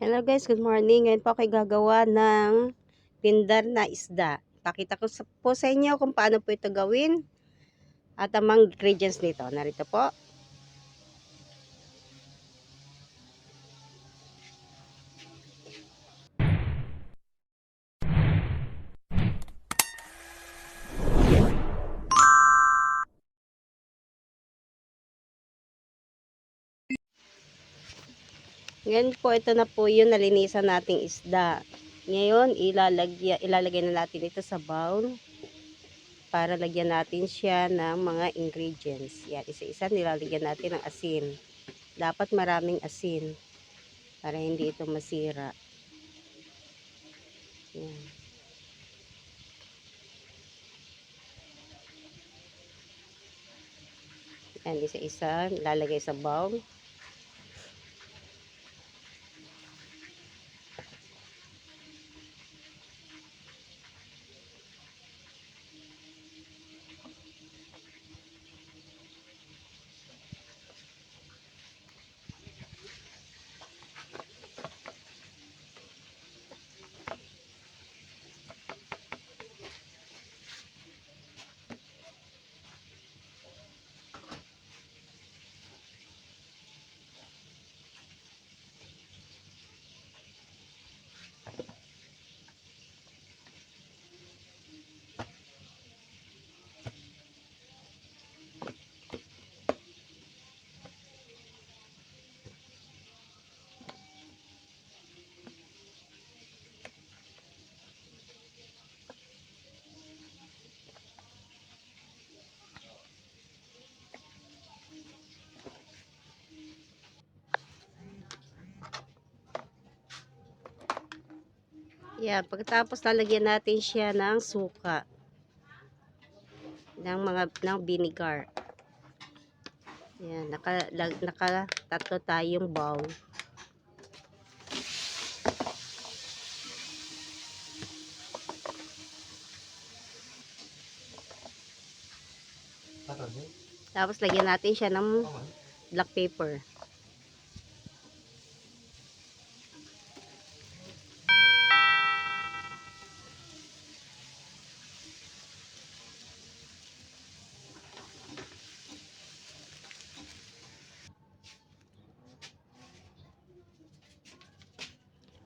Hello guys, good morning. Ngayon po ako gagawa ng pindar na isda. Pakita ko po sa inyo kung paano po ito gawin at ang mga ingredients nito. Narito po. Ngayon po, ito na po yung nalinisan nating isda. Ngayon, ilalagay na natin ito sa bowl para lagyan natin siya ng mga ingredients. Yan, isa-isa nilalagyan natin ng asin. Dapat maraming asin para hindi ito masira. Yan. Yan, isa-isa nilalagay sa bowl. Yan, pagkatapos lalagyan natin siya ng suka. Ng vinegar. Yan, naka-tatlo tayong bowl. Tapos lagyan natin siya ng black pepper.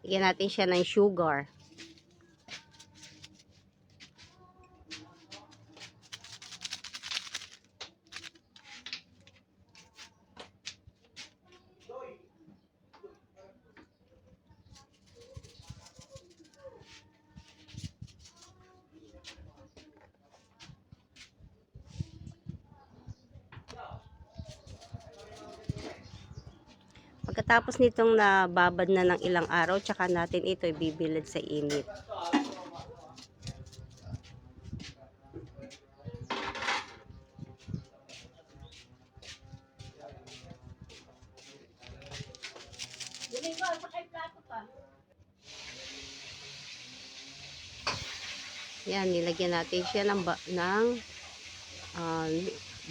Lagyan natin siya ng sugar. Pagkatapos nitong nababad na ng ilang araw, tsaka natin ito ibibilad sa init. Yan, nilagyan natin siya ng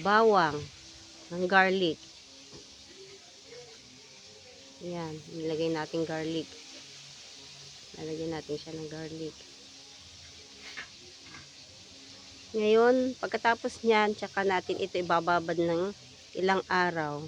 bawang, ng garlic. Yan, nilagay natin garlic. Nalagyan natin siya ng garlic. Ngayon, pagkatapos niyan, tsaka natin ito ibababad ng ilang araw.